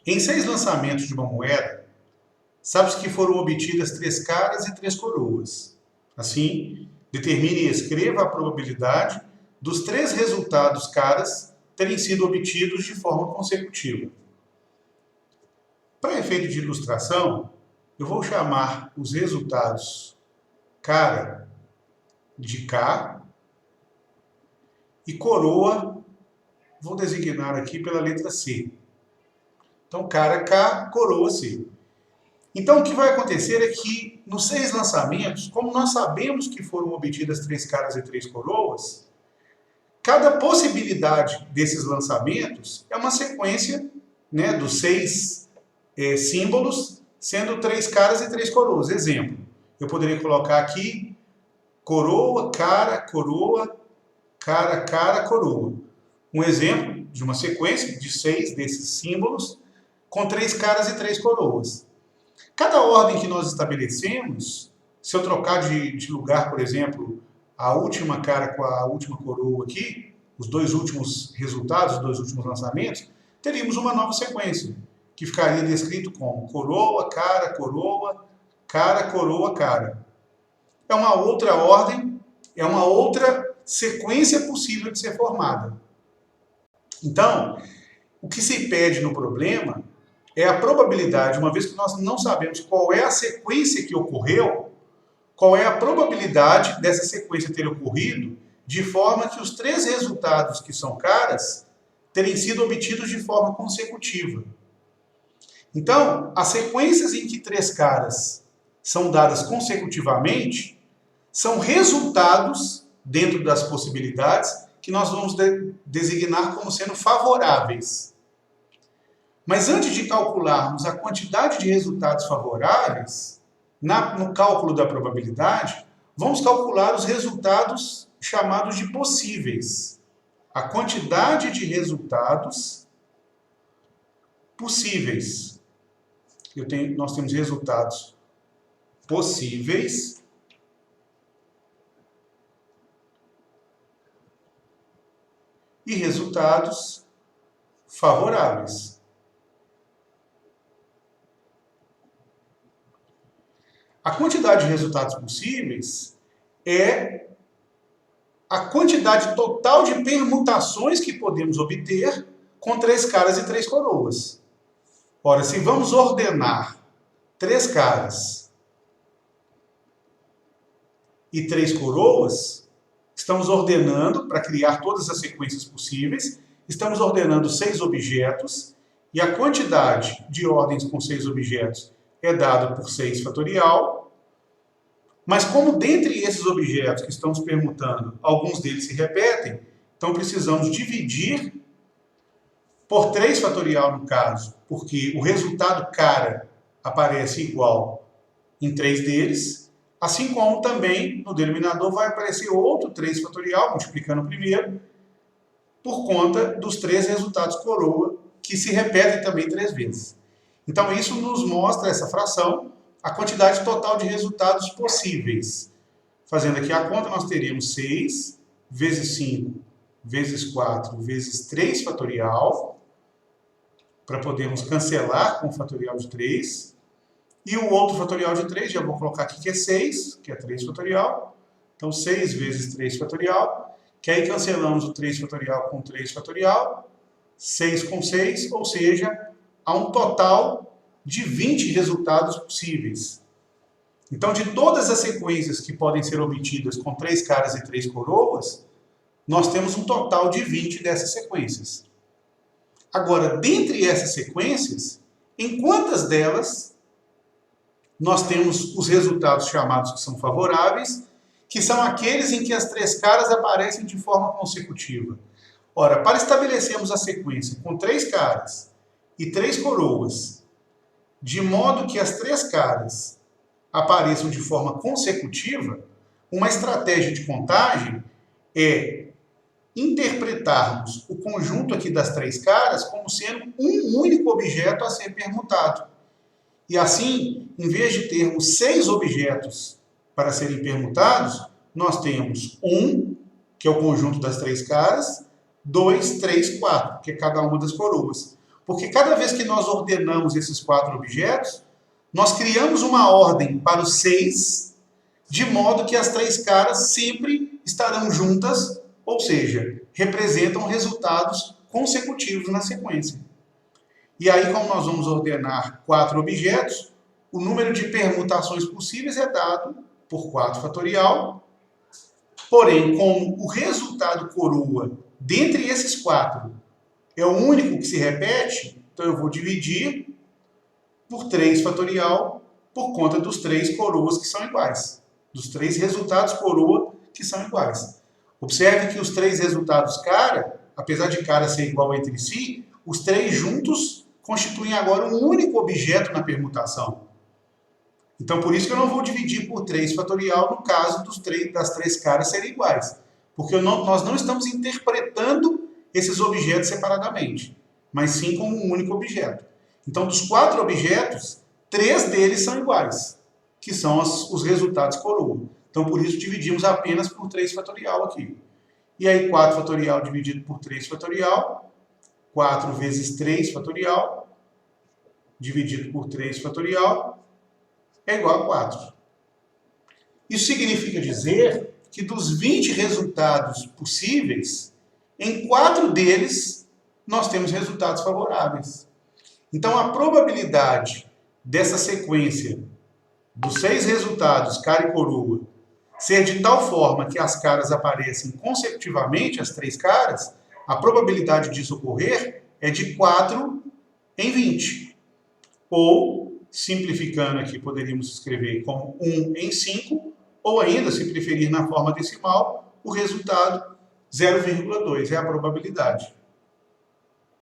Em 6 lançamentos de uma moeda, sabe-se que foram obtidas 3 caras e 3 coroas. Assim, determine e escreva a probabilidade dos 3 resultados caras terem sido obtidos de forma consecutiva. Para efeito de ilustração, eu vou chamar os resultados cara de K e coroa, vou designar aqui pela letra C. Então, cara K, coroa C. Então, o que vai acontecer é que, nos 6 lançamentos, como nós sabemos que foram obtidas 3 caras e 3 coroas, cada possibilidade desses lançamentos é uma sequência, né, dos 6 símbolos, sendo 3 caras e 3 coroas. Exemplo, eu poderia colocar aqui coroa, cara, coroa. Um exemplo de uma sequência de 6 desses símbolos com 3 caras e 3 coroas. Cada ordem que nós estabelecemos, se eu trocar de lugar, por exemplo, a última cara com a última coroa aqui, os 2 últimos resultados, os 2 últimos lançamentos, teríamos uma nova sequência, que ficaria descrito como coroa, cara, coroa, cara. É uma outra ordem, é uma outra sequência possível de ser formada. Então, o que se pede no problema é a probabilidade, uma vez que nós não sabemos qual é a sequência que ocorreu, qual é a probabilidade dessa sequência ter ocorrido, de forma que os 3 resultados que são caras terem sido obtidos de forma consecutiva. Então, as sequências em que 3 caras são dadas consecutivamente são resultados, dentro das possibilidades, que nós vamos designar como sendo favoráveis. Mas antes de calcularmos a quantidade de resultados favoráveis, no cálculo da probabilidade, vamos calcular os resultados chamados de possíveis. A quantidade de resultados possíveis. Nós temos resultados possíveis e resultados favoráveis. A quantidade de resultados possíveis é a quantidade total de permutações que podemos obter com 3 caras e 3 coroas. Ora, se vamos ordenar 3 caras e 3 coroas, estamos ordenando, para criar todas as sequências possíveis, estamos ordenando 6 objetos, e a quantidade de ordens com 6 objetos é dada por 6 fatorial, mas como dentre esses objetos que estamos permutando, alguns deles se repetem, então precisamos dividir por 3 fatorial no caso, porque o resultado cara aparece igual em 3 deles, assim como também no denominador vai aparecer outro 3 fatorial, multiplicando o primeiro, por conta dos 3 resultados coroa, que se repetem também 3 vezes. Então isso nos mostra, essa fração, a quantidade total de resultados possíveis. Fazendo aqui a conta, nós teríamos 6 vezes 5 vezes 4 vezes 3 fatorial, para podermos cancelar com o fatorial de 3. E o outro fatorial de 3, já vou colocar aqui que é 6, que é 3 fatorial. Então 6 vezes 3 fatorial, que aí cancelamos o 3 fatorial com 3 fatorial, 6 com 6, ou seja, há um total de 20 resultados possíveis. Então, de todas as sequências que podem ser obtidas com 3 caras e 3 coroas, nós temos um total de 20 dessas sequências. Agora, dentre essas sequências, em quantas delas nós temos os resultados chamados que são favoráveis, que são aqueles em que as 3 caras aparecem de forma consecutiva? Ora, para estabelecermos a sequência com 3 caras e 3 coroas, de modo que as 3 caras apareçam de forma consecutiva, uma estratégia de contagem é interpretarmos o conjunto aqui das 3 caras como sendo um único objeto a ser permutado. E assim, em vez de termos 6 objetos para serem permutados, nós temos 1, que é o conjunto das 3 caras, 2, 3, 4, que é cada uma das coroas. Porque cada vez que nós ordenamos esses 4 objetos, nós criamos uma ordem para os 6, de modo que as 3 caras sempre estarão juntas, ou seja, representam resultados consecutivos na sequência. E aí, como nós vamos ordenar 4 objetos, o número de permutações possíveis é dado por 4 fatorial. Porém, como o resultado coroa dentre esses 4 é o único que se repete, então eu vou dividir por 3 fatorial por conta dos 3 coroas que são iguais. Dos 3 resultados coroa que são iguais. Observe que os 3 resultados cara, apesar de cara ser igual entre si, os 3 juntos constituem agora um único objeto na permutação. Então, por isso que eu não vou dividir por 3 fatorial no caso das 3 caras serem iguais. Porque nós não estamos interpretando esses objetos separadamente, mas sim como um único objeto. Então, dos 4 objetos, 3 deles são iguais, que são os resultados coroa. Então, por isso, dividimos apenas por 3 fatorial aqui. E aí, 4 fatorial dividido por 3 fatorial, 4 vezes 3 fatorial, dividido por 3 fatorial, é igual a 4. Isso significa dizer que dos 20 resultados possíveis, em 4 deles, nós temos resultados favoráveis. Então, a probabilidade dessa sequência dos 6 resultados, cara e coroa, ser de tal forma que as caras aparecem consecutivamente, as 3 caras, a probabilidade disso ocorrer é de 4 em 20. Ou, simplificando aqui, poderíamos escrever como 1 em 5, ou ainda, se preferir na forma decimal, o resultado 0,2 é a probabilidade.